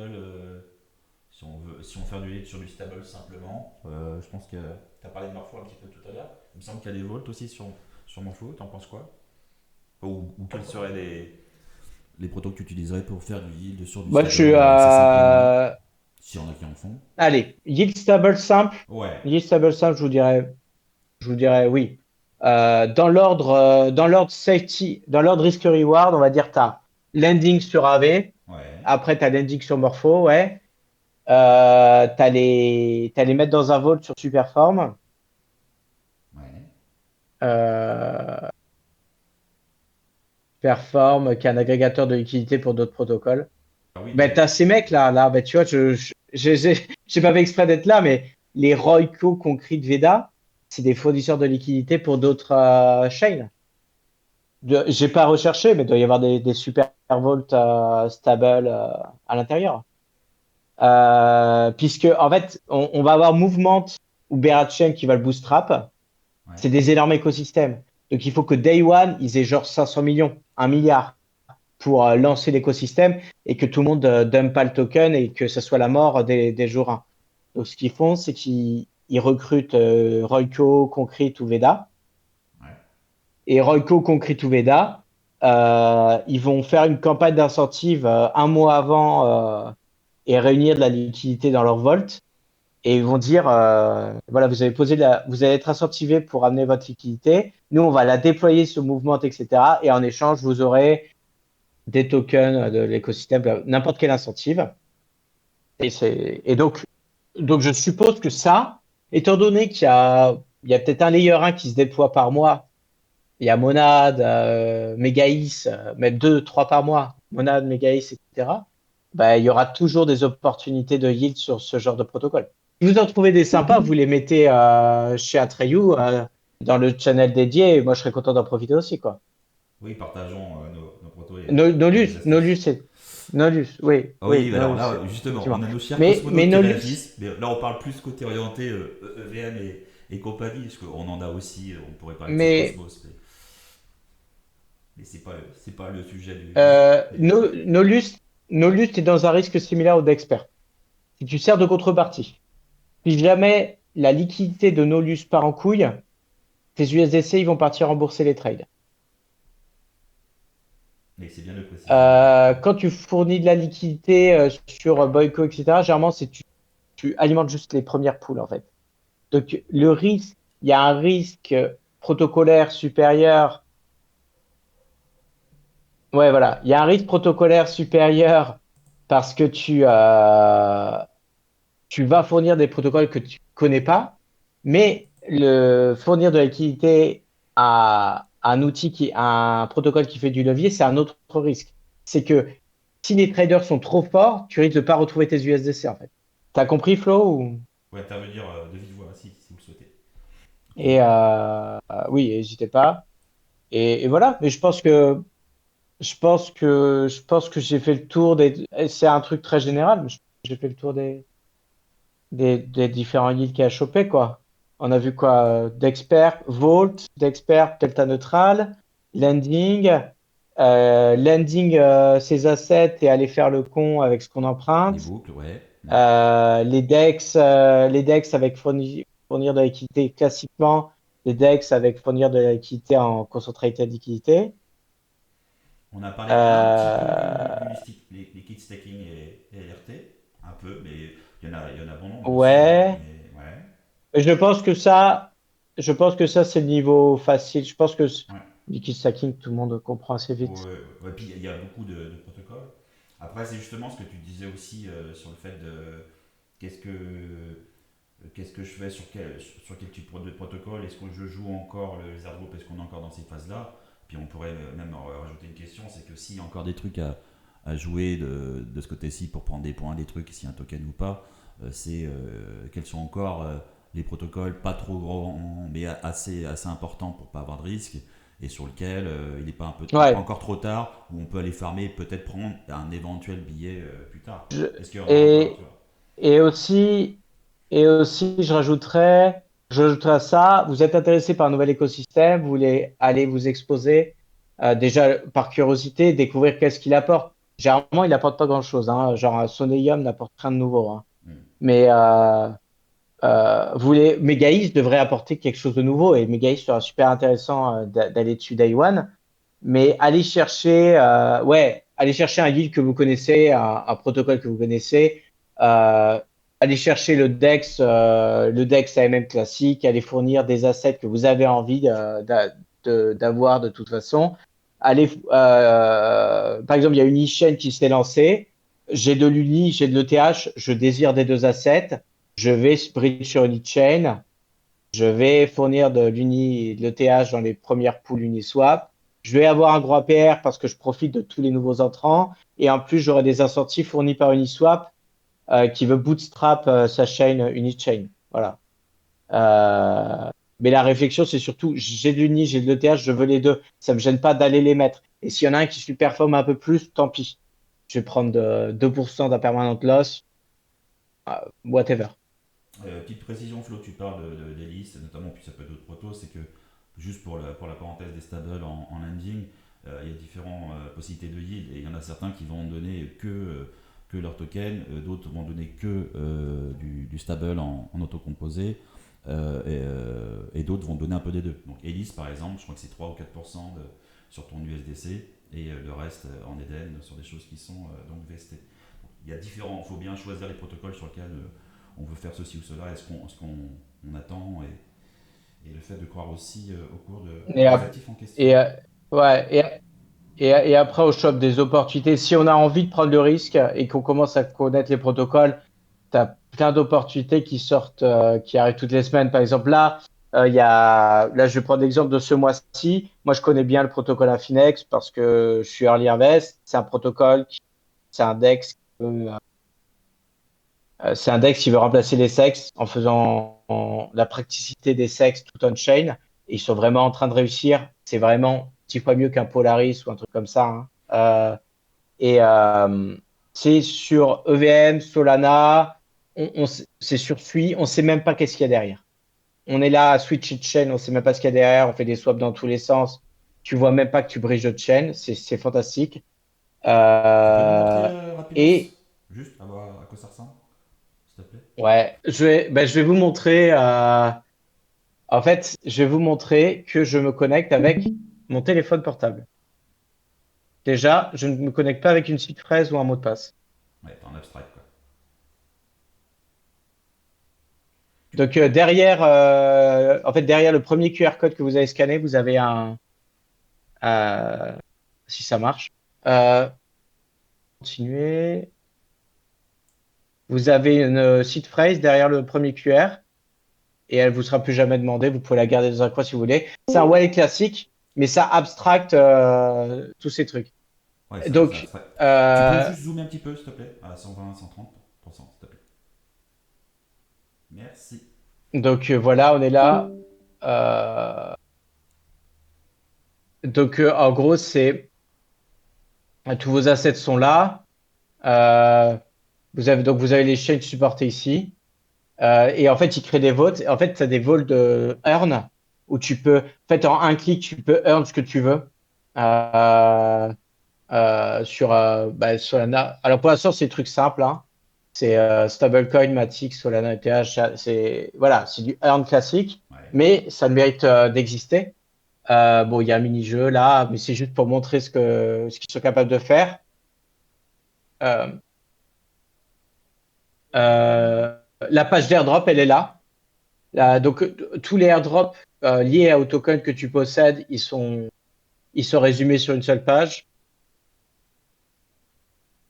si on fait du lead sur du stable simplement, je pense que tu as parlé de Morpho un petit peu tout à l'heure. Il me semble qu'il y a des volts aussi sur Morpho, t'en penses quoi? Ou quels seraient les protos que tu utiliserais pour faire du yield sur du Moi, je suis stable assez simplement? S'il y en a qui en font. allez, Ouais, yield stable simple, je vous dirais oui. Dans l'ordre safety, dans l'ordre risk reward, on va dire t'as lending sur AV, ouais, après t'as lending sur Morpho, ouais. T'as les mettre dans un vault sur Superform. ouais. Euh, Perform, qui est un agrégateur de liquidité pour d'autres protocoles. Ah oui, Ben, t'as ces mecs-là, ben, tu vois, j'ai pas fait exprès d'être là, mais les Royco, Concrete, Veda, c'est des fournisseurs de liquidité pour d'autres chains. J'ai pas recherché, mais il doit y avoir des super vaults stable à l'intérieur. Puisque, en fait, on va avoir Movement ou Chain qui va le bootstrap. ouais, C'est des énormes écosystèmes. Donc, il faut que Day One, ils aient genre 500 millions, 1 milliard pour lancer l'écosystème et que tout le monde dump pas le token et que ce soit la mort des jours 1. Donc, ce qu'ils font, c'est qu'ils recrutent Royco, Concrete ou Veda. ouais. Et Royco, Concrete ou Veda, ils vont faire une campagne d'incentive un mois avant et réunir de la liquidité dans leur vault. Et ils vont dire, voilà, vous allez être incentivé pour amener votre liquidité. Nous, on va la déployer sur Movement, etc. Et en échange, vous aurez des tokens de l'écosystème, n'importe quelle incentive. Et donc, je suppose que ça, étant donné il y a peut-être un layer 1 qui se déploie par mois, il y a Monad, Megaïs, même 2, 3 par mois, Monad, Megaïs, etc. Bah, il y aura toujours des opportunités de yield sur ce genre de protocole. Si vous en trouvez des sympas, vous les mettez chez Atreyu dans le channel dédié, et moi je serais content d'en profiter aussi, quoi. Oui, partageons nos protos et nos Nolus, astuces. Nolus, oui, Ah oui, oui, alors Nolus, là, justement, effectivement. on a nos chers Mais cosmonautes qui Nolus, réagissent, mais là on parle plus côté orienté EVM et compagnie, parce qu'on en a aussi, on pourrait parler de ces mais cosmos, mais c'est pas le sujet de l'émission. Nolus, Nolus est dans un risque similaire au d'expert. Si tu sers de contrepartie, si jamais la liquidité de Nolus part en couille, tes USDC, ils vont partir rembourser les trades. Mais c'est bien de le préciser, effectivement. Quand tu fournis de la liquidité sur Boyco, etc., généralement, tu alimentes juste les premières poules, en fait. Donc, il y a un risque protocolaire supérieur. Ouais, voilà. Il y a un risque protocolaire supérieur parce que tu vas fournir des protocoles que tu connais pas, mais fournir de la liquidité à un protocole qui fait du levier, c'est un autre risque. C'est que si les traders sont trop forts, tu risques de pas retrouver tes USDC, en fait. T'as compris, Flo? Ou intervenir de vive voix, si vous le souhaitez. Et oui, n'hésitez pas. Et voilà. Mais je pense que j'ai fait le tour c'est un truc très général. j'ai fait le tour des différents yields qu'il y a à choper, quoi. On a vu quoi? D'expert, Vault, d'expert, Delta Neutral, Lending, lending ses assets et aller faire le con avec ce qu'on Les emprunte. boucles, ouais. Les DEX avec fournir de la liquidité classiquement, les DEX avec fournir de la liquidité en concentrated liquidité. On a parlé un petit peu Euh, du liquid staking et LRT, un peu, mais il y en a bon nombre dessus, hein, ouais. mais ouais, Je pense que ça, je pense que ça, c'est le niveau facile. Je pense que ouais. liquid stacking, tout le monde comprend assez Ouais, vite. ouais, ouais. Puis il y a beaucoup de protocoles. Après, c'est justement ce que tu disais aussi sur le fait de qu'est-ce que qu'est-ce que je fais sur quel type de protocole, est-ce que je joue encore les airdrops, est-ce qu'on est encore dans ces phases-là. Puis on pourrait même rajouter une question, c'est que s'il y a encore des trucs à jouer de ce côté-ci pour prendre des points, des trucs, s'il y a un token ou pas, c'est quels sont encore les protocoles pas trop grands mais assez importants pour pas avoir de risque et sur lequel il n'est pas Ouais. encore trop tard où on peut aller farmer et peut-être prendre un éventuel billet plus tard. Je- Est-ce qu'il y en a encore, tu et, vois? et aussi, et aussi, je rajouterais à ça, vous êtes intéressé par un nouvel écosystème, vous voulez aller vous exposer, déjà par curiosité, découvrir qu'est-ce qu'il apporte. Généralement, il apporte pas grand-chose, hein. Genre, un Soneium n'apporte rien de nouveau, hein. Hmm. Mais Megaïs devrait apporter quelque chose de nouveau et Megaïs sera super intéressant d'aller dessus day one. Mais allez chercher un yield que vous connaissez, un protocole que vous connaissez. Allez chercher le DEX AMM classique, allez fournir des assets que vous avez envie d'avoir de toute façon. Par exemple, il y a une e-chain qui s'est lancée. J'ai de l'Uni, j'ai de l'ETH, je désire des deux assets. Je vais bridge sur une e-chain. Je vais fournir de l'Uni et de l'ETH dans les premières poules Uniswap. Je vais avoir un gros APR parce que je profite de tous les nouveaux entrants. Et en plus, j'aurai des incentives fournis par Uniswap qui veut bootstrap sa chain Unichain. Voilà. Mais la réflexion, c'est surtout, j'ai de l'Uni, j'ai de l'ETH, je veux les deux. Ça me gêne pas d'aller les mettre. Et s'il y en a un qui performe un peu plus, tant pis. Je vais prendre 2% d'un permanent loss, whatever. Petite précision, Flo, tu parles des listes, notamment, puis ça peut être d'autres protos, c'est que juste pour la parenthèse des stables en landing, il y a différentes possibilités de yield et il y en a certains qui vont donner que leur token, d'autres vont donner que du stable en autocomposé et d'autres vont donner un peu des deux. Donc Elis par exemple, je crois que c'est 3 ou 4% sur ton USDC et le reste en Eden sur des choses qui sont donc vestées. Il y a différents, il faut bien choisir les protocoles sur lesquels on veut faire ceci ou cela, est-ce qu'on attend et le fait de croire aussi au cours Et, des ap- actifs en question. et, ouais, et après, on chope des opportunités. Si on a envie de prendre le risque et qu'on commence à connaître les protocoles, tu as plein d'opportunités qui sortent, qui arrivent toutes les semaines. Par exemple, là, je vais prendre l'exemple de ce mois-ci. Moi, je connais bien le protocole Infinex parce que je suis early invest. C'est un DEX, c'est un DEX qui veut remplacer les SEX en faisant la praticité des SEX tout on-chain. Et ils sont vraiment en train de réussir. C'est vraiment 10 fois mieux qu'un Polaris ou un truc comme ça, hein. Et c'est sur EVM, Solana, c'est sur Sui, on sait même pas qu'est-ce qu'il y a derrière. On est là à switch de chaîne, on sait même pas ce qu'il y a derrière, on fait des swaps dans tous les sens. Tu vois même pas que tu bridges de chaîne, c'est fantastique. Tu peux nous montrer Euh, rapidos, et juste à quoi ça ressemble, s'il te plaît? ouais, je vais vous montrer. En fait, je vais vous montrer que je me connecte avec mon téléphone portable. Déjà, je ne me connecte pas avec une suite fraise ou un mot de passe. Ouais, t'es en abstract quoi. Donc en fait, derrière le premier QR code que vous avez scanné, vous avez euh, si ça marche, euh, continuez. Vous avez une seed phrase derrière le premier QR et elle vous sera plus jamais demandée. Vous pouvez la garder dans un coin si vous voulez. C'est un wallet classique, mais ça abstracte tous ces trucs. Ouais, ça Donc, abstract. Tu peux euh, juste zoomer un petit peu, s'il te plaît, à 120, 130%, s'il te plaît. Merci. voilà, on est là. Euh, en gros, c'est tous vos assets sont là. Euh, vous avez les chains supportés ici. Et en fait, ils créent des votes. En fait, tu as des vols de earn où tu peux, en fait, en un clic, tu peux earn ce que tu veux euh, sur Solana. Alors pour l'instant, c'est des trucs simples, hein. C'est stablecoin, Matic, Solana, ETH. C'est voilà, c'est du earn classique, Ouais. mais ça le mérite d'exister. Bon, il y a un mini-jeu là, mais c'est juste pour montrer ce qu'ils sont capables de faire. Euh, euh, la page d'airdrop, elle est là. Donc, tous les airdrops liés au token que tu possèdes, ils sont résumés sur une seule page.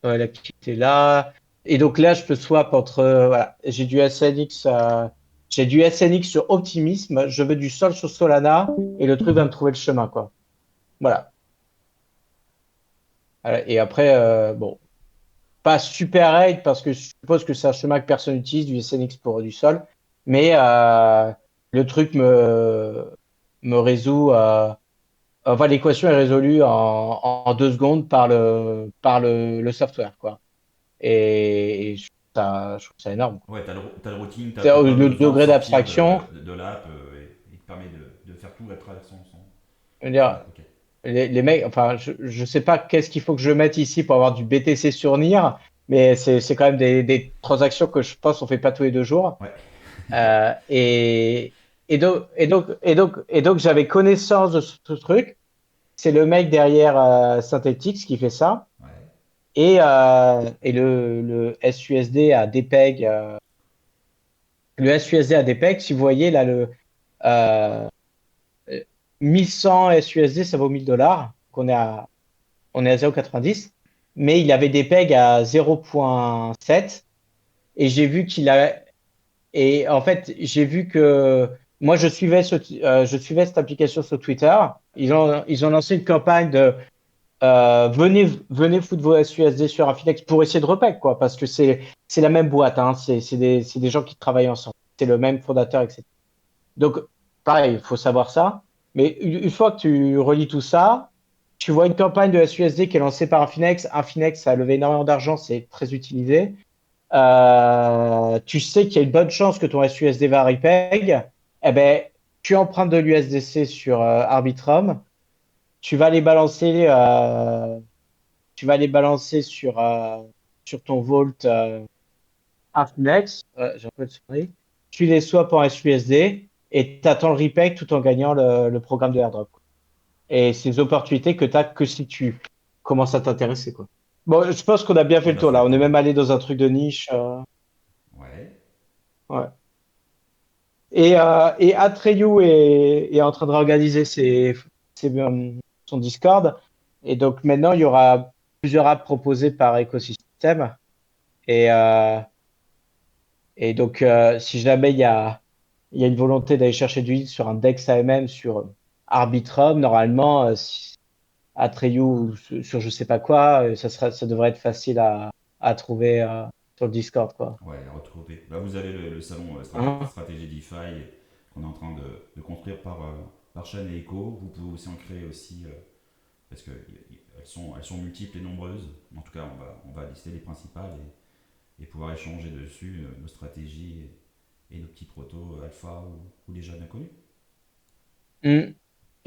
L'activité là. Et donc là, je peux swap entre. Voilà, j'ai du SNX sur Optimism. Je veux du Sol sur Solana et le truc va me trouver le chemin, quoi. Voilà. Et après, bon, pas super raid parce que je suppose que c'est un chemin que personne n'utilise, du SNX pour du Sol. Mais le truc me résout. Enfin, l'équation est résolue en 2 secondes par le software, quoi. Et je trouve ça énorme, quoi. Ouais, t'as le routing, C'est t'as pas le besoin de degré sortir d'abstraction. de l'app et il te permet de faire tout à travers Je veux son dire, app. Ok. les mecs, enfin, je sais pas qu'est-ce qu'il faut que je mette ici pour avoir du BTC sur NIR, mais c'est quand même des transactions que je pense on fait pas tous les 2 jours. Ouais. Euh, et, et donc, j'avais connaissance de ce truc. C'est le mec derrière Synthetix qui fait ça. Ouais. Et le SUSD à DPEG, le SUSD à DPEG, si vous voyez là, euh, 1100 SUSD, ça vaut 1000 $. On est à 0,90. Mais il avait des pegs à 0,7. Et j'ai vu qu'il a, et en fait, j'ai vu que moi, je suivais cette application sur Twitter. Ils ont lancé une campagne de venez foutre vos SUSD sur Infinex pour essayer de repeg, quoi, parce que c'est la même boîte, hein, c'est des gens qui travaillent ensemble, c'est le même fondateur, etc. Donc, pareil, il faut savoir ça. Mais une fois que tu relis tout ça, tu vois une campagne de SUSD qui est lancée par Infinex. Infinex a levé énormément d'argent, c'est très utilisé. Tu sais qu'il y a une bonne chance que ton SUSD va repeg. Eh ben, tu empruntes de l'USDC sur Arbitrum. Tu vas les balancer tu vas les balancer sur ton Vault Artnex. J'ai un peu de souris. Tu les swaps en SUSD et tu attends le repeg tout en gagnant le programme de airdrop. Et c'est des opportunités que tu n'as que si tu commences à t'intéresser, quoi. Bon, je pense qu'on a bien fait Tout le à tour là. fait. On est même allé dans un truc de niche. Ouais. Ouais. Et Atreyu est en train de réorganiser son Discord. Et donc maintenant, il y aura plusieurs apps proposées par écosystème. Et, euh, et donc, si jamais il y a une volonté d'aller chercher du lead sur un DEX AMM sur Arbitrum, normalement, Atreyu ou sur je sais pas quoi, ça devrait être facile à trouver sur le Discord, quoi. Ouais, retrouver. Là, vous avez le salon Hein. Stratégie DeFi qu'on est en train de construire par Chaîne et Echo. Vous pouvez aussi en créer aussi, parce elles sont multiples et nombreuses. En tout cas, on va lister les principales et pouvoir échanger dessus nos stratégies et nos petits protos alpha ou déjà bien connus. Hmm.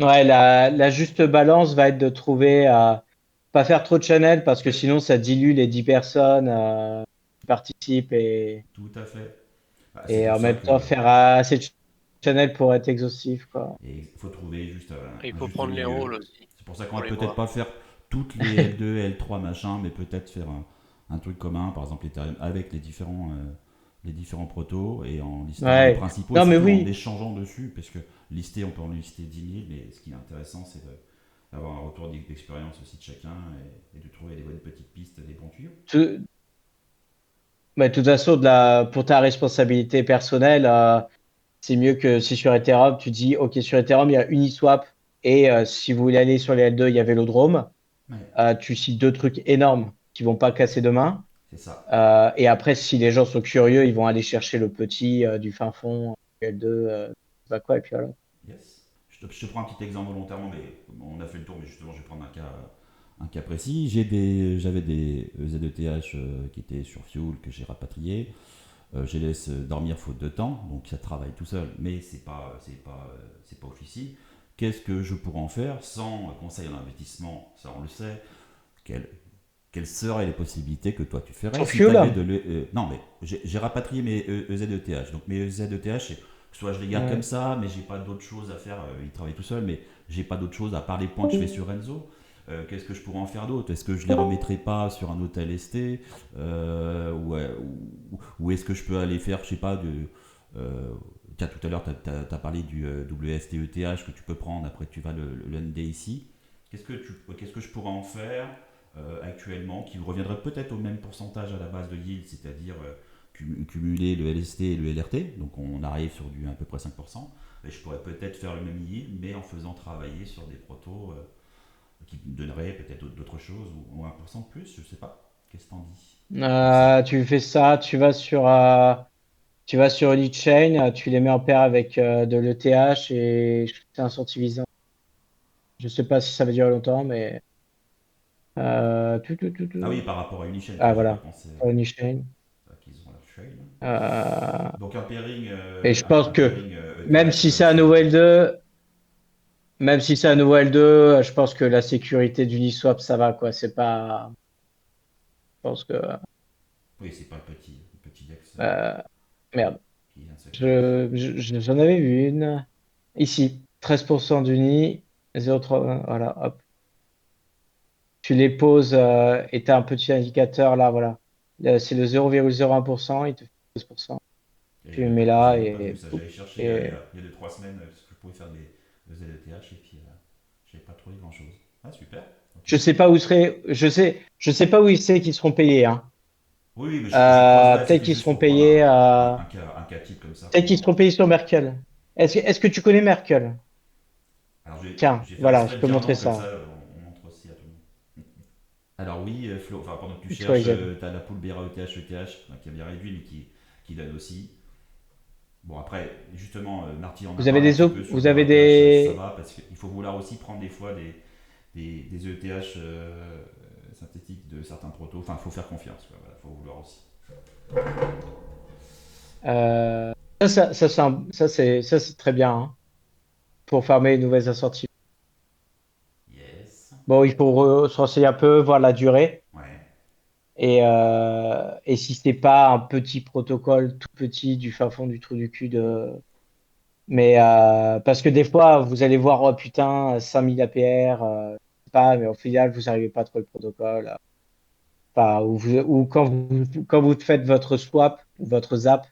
Ouais, la juste balance va être de trouver pas faire trop de channels parce que sinon ça dilue les 10 personnes qui participent Tout à fait. Bah, c'est et pour en ça même temps que. faire assez de channels pour être exhaustif, quoi. Et il faut trouver juste Et il un faut juste prendre les rôles milieu. aussi, C'est pour ça qu'on pour va les peut-être voir. pas faire toutes les L2, L3 machin, mais peut-être faire un truc commun, par exemple Ethereum, avec les différents protos et en listant les Ouais. principaux et Non, mais surtout en oui. échangeant dessus, parce que lister, on peut en lister 10 000, mais ce qui est intéressant, c'est d'avoir un retour d'expérience aussi de chacun et de trouver les bonnes petites pistes, des bons tuyaux. Tout- mais de toute façon, pour ta responsabilité personnelle, c'est mieux que si sur Ethereum, tu dis, OK, sur Ethereum, il y a Uniswap et si vous voulez aller sur les L2, il y a Vélodrome. Ouais, Tu cites 2 trucs énormes qui vont pas casser demain. c'est ça. Et après, si les gens sont curieux, ils vont aller chercher le petit du fin fond, L2, je sais pas quoi, et puis voilà. Yes. Je te prends un petit exemple volontairement, mais on a fait le tour, mais justement, je vais prendre un cas précis. J'avais des ZETH qui étaient sur Fuel que j'ai rapatriés. Je les laisse dormir faute de temps, donc ça travaille tout seul, mais c'est pas officiel. Qu'est-ce que je pourrais en faire sans conseil en investissement? Ça, on le sait. Quelles seraient les possibilités que toi tu ferais Sur si Fuel? t'avais non, mais j'ai rapatrié mes ZETH. Donc mes ZETH, soit je les garde Ouais. comme ça, mais j'ai pas d'autre chose à faire. Ils travaillent tout seuls, mais j'ai pas d'autre chose à part les points que je fais sur Enzo. Qu'est-ce que je pourrais en faire d'autre? Est-ce que je les remettrai pas sur un hôtel ST ou est-ce que je peux aller faire, je sais pas, tiens, tout à l'heure, tu as parlé du WSTETH que tu peux prendre, après tu vas le ND ici. Qu'est-ce que je pourrais en faire actuellement qui reviendrait peut-être au même pourcentage à la base de yield, c'est-à-dire cumuler le LST et le LRT, donc on arrive sur du à peu près 5%. Et je pourrais peut-être faire le même yield, mais en faisant travailler sur des protos qui me donneraient peut-être d'autres choses ou 1% de plus, je sais pas. Qu'est-ce que t'en dis? Tu fais ça, tu vas sur une chain, tu les mets en paire avec de l'ETH et c'est incentivisant. Je sais pas si ça va durer longtemps, mais Ah oui, par rapport à Unichain, Ah j'avais pas voilà, pensé sur une chain. qu'ils ont leur chain. Euh, Donc un pairing, et je pense un que pairing même ETH, si c'est un c'est nouveau OK. L2, même si c'est un nouveau L2, je pense que la sécurité d'Uniswap, ça va quoi. C'est pas, je pense que Oui, c'est pas le petit Dex euh, merde. qui vient de se créer. J'en avais vu une ici, 13% d'Uni, 0,3, voilà, hop. Tu les poses et tu as un petit indicateur là, voilà. C'est le 0,01%, il te fait 12%. Et Tu le mets là j'avais même pas vu et, ça. J'avais cherché et il y a 2-3 semaines ce que je pouvais faire des ZETH et puis j'avais pas trouvé grand chose. Ah, super. Ok. je sais pas où serait, je sais pas où c'est qu'ils seront payés, hein. Oui, oui, mais je creuserai. Peut-être C'était qu'ils juste seront pour prendre payés, un cas type comme ça peut-être qu'ils seront payés sur Merkel. Est-ce que tu connais Merkel? Alors, Tiens, je vais faire voilà, je exprès de peux dire montrer non, comme ça. ça, on montre aussi à tout le monde. Alors, oui, Flo, enfin, pendant que tu X, Y, cherches, Z. tu as la pool BRA ETH, qui a bien réduit, mais qui donne aussi. Bon, après, justement, Marty en a parlé un petit peu sur Vous BRA avez ETH, ça des, va, parce qu'il faut vouloir aussi prendre des fois des ETH synthétiques de certains protos. Enfin, il faut faire confiance, quoi. Voilà, faut vouloir aussi. euh, ça, c'est très bien, hein, pour farmer les nouvelles assorties. Yes. Bon, il faut se renseigner un peu, voir la durée. Ouais. Et si c'est pas un petit protocole tout petit du fin fond du trou du cul de, mais parce que des fois, vous allez voir, oh putain, 5000 APR, je sais pas, mais au final, vous n'arrivez pas à trouver le protocole. Enfin, ou quand vous faites votre swap ou votre zap,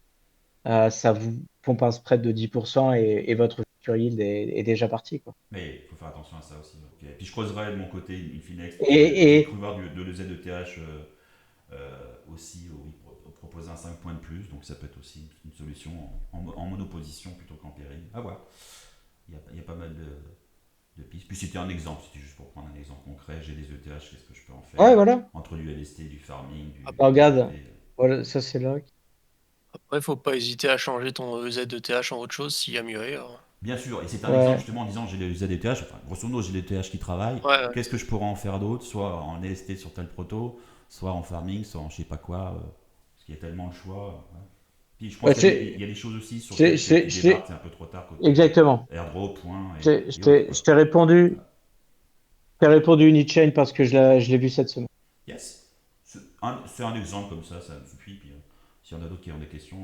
ça vous pompe un spread de 10% et votre future yield est déjà parti, quoi. Mais il faut faire attention à ça aussi. Ok. Puis je creuserai de mon côté une Finex. J'ai cru Et voir de l'EZETH aussi, où il propose un 5 points de plus. Donc ça peut être aussi une solution en monoposition plutôt qu'en pairing. À voir. Il y a pas mal de pistes. Puis c'était un exemple, c'était juste pour prendre un exemple concret. J'ai des ETH, qu'est-ce que je peux en ouais, faire voilà. entre du LST, du farming, Ah, bah, du regarde, LRT. voilà, ça c'est là. Après, faut pas hésiter à changer ton ZETH en autre chose s'il y a mieux ailleurs. Bien sûr, et c'est un exemple Ouais, justement en disant j'ai les ZETH, enfin grosso modo j'ai des TH qui travaillent, Ouais, ouais. qu'est-ce que je pourrais en faire d'autre, soit en LST sur tel proto, soit en farming, soit en je sais pas quoi, parce qu'il y a tellement de choix. Ouais. Puis je pense ouais, il y a des choses aussi sur lesquelles tu débarques, c'est un peu trop tard côté exactement. airdrop, points Je et autres. Quoi. je t'ai répondu Unichain parce que je l'ai vu cette semaine. Yes, c'est un exemple comme ça me suffit. Puis s'il y en a d'autres qui ont des questions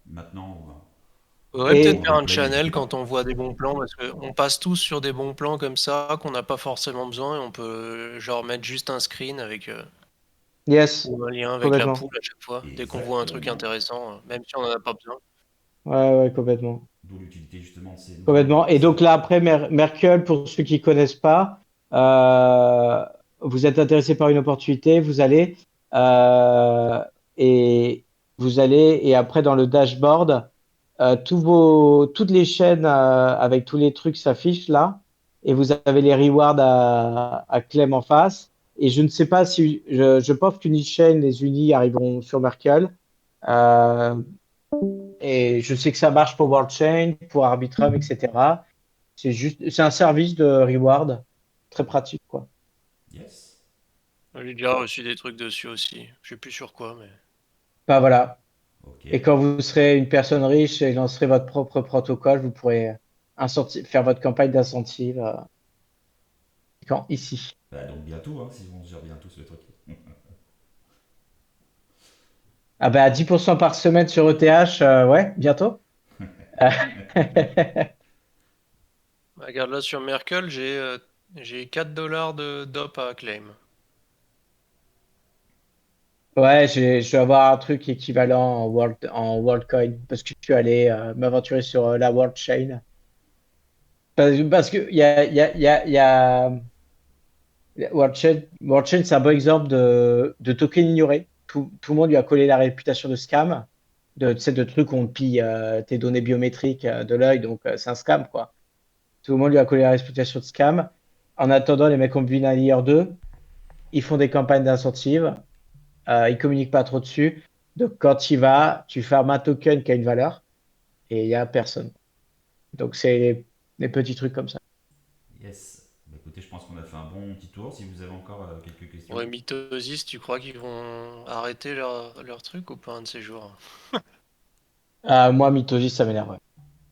maintenant Faudrait ou peut-être en Et faire un replay, n'hésitez channel quand pas. on voit des bons plans, parce qu'on passe tous sur des bons plans comme ça, qu'on n'a pas forcément besoin, et on peut genre mettre juste un screen avec yes, ou un lien avec la complètement. pool à chaque fois, dès qu'on voit un truc Exactement. intéressant, même si on n'en a pas besoin. Ouais, ouais, complètement. D'où l'utilité justement de ces Complètement. Et ces- donc là, après, Merkel, pour ceux qui connaissent pas, euh, vous êtes intéressé par une opportunité, euh, et et après dans le dashboard, toutes les chaînes avec tous les trucs s'affichent là, et vous avez les rewards à claim en face. Et je ne sais pas si, je pense qu'une chaîne, les unis arriveront sur Merkel. Euh, et je sais que ça marche pour WorldChain, pour Arbitrum, etc. C'est un service de reward très pratique, quoi. Yes. J'ai déjà reçu des trucs dessus aussi. Je sais plus sur quoi, mais. Bah voilà. Ok. Et quand vous serez une personne riche et lancerez votre propre protocole, vous pourrez faire votre campagne d'incentive ici. Bah, donc bientôt, hein, si on gère bien tous le truc. Ah bah 10% par semaine sur ETH, ouais, bientôt. Euh, Regarde là sur Merkle, j'ai 4 dollars de DOP à claim. Ouais, je vais avoir un truc équivalent en WorldCoin parce que je suis allé m'aventurer sur la World Chain. Parce que World Chain, c'est un bon exemple de token ignoré. Tout le monde lui a collé la réputation de scam, tu sais, de trucs où on te pille tes données biométriques de l'œil, donc c'est un scam, quoi. Tout le monde lui a collé la réputation de scam. En attendant, les mecs ont bu un layer 2, ils font des campagnes d'incentive, ils communiquent pas trop dessus. Donc quand tu y vas, tu farmes un token qui a une valeur et il y a personne. Donc c'est des petits trucs comme ça. Yes. Bah, écoutez, je pense qu'on a fait un bon petit tour. Si vous avez encore quelques questions. Ouais, Mitosis, tu crois qu'ils vont arrêter leur truc ou pas un de ces jours? Moi, Mitosis, ça m'énerve. Ouais.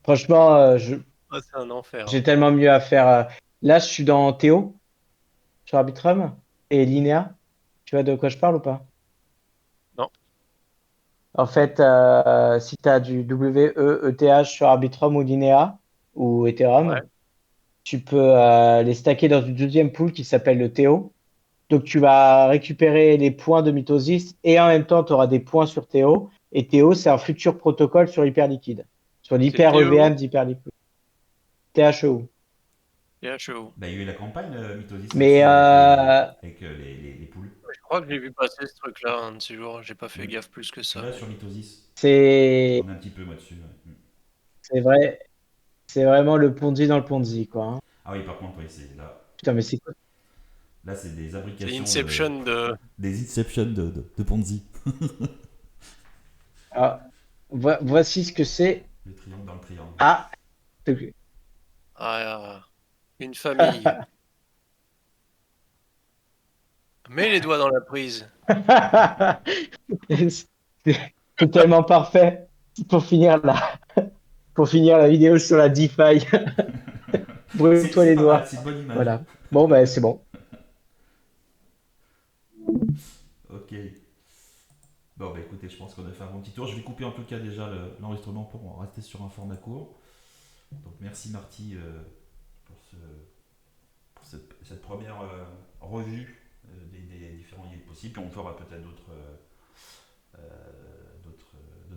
Franchement, Ah, c'est un enfer. j'ai tellement mieux à faire. Là, je suis dans Théo, sur Arbitrum, et Linéa. Tu vois de quoi je parle ou pas? Non? En fait, si tu as du WEETH sur Arbitrum ou Linéa ou Ouais. Ethereum, tu peux les stacker dans une deuxième pool qui s'appelle le Théo. Donc, tu vas récupérer les points de Mitosis et en même temps, tu auras des points sur Théo. Et Théo, c'est un futur protocole sur Hyperliquide, sur C'est l'hyper Théo EVM d'Hyperliquide. THEO. THEO. Bah, il y a eu la campagne Mythosis Mais aussi avec les poules. Je crois que j'ai vu passer ce truc-là un de ces jours. J'ai pas fait Mm. gaffe plus que ça, Là, mais. sur Mythosis, c'est on est un petit peu moi dessus. Ouais. Mm. c'est vrai, c'est vraiment le Ponzi dans le Ponzi, quoi. Hein. Ah oui, par contre, oui, c'est là. Putain, mais c'est quoi? Là, c'est des C'est imbrications Inception de. des Inception de Ponzi. Ah, voici ce que c'est. Le triangle dans le triangle. Ah, Ah, une famille. Mets les doigts dans la prise. c'est tellement parfait pour finir la vidéo sur la DeFi. Brûle-toi C'est les pas mal, doigts. c'est une bonne image. Voilà. Bon, ben, c'est bon. Ok. Bon, bah écoutez, je pense qu'on a fait un bon petit tour. Je vais couper en tout cas déjà l'enregistrement pour rester sur un format court. Donc merci Marty pour, cette première revue des différents yields possibles. Puis on fera peut-être d'autres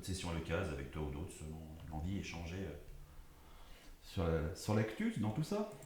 sessions à l'occasion avec toi ou d'autres selon l'envie, échanger sur l'actu dans tout ça.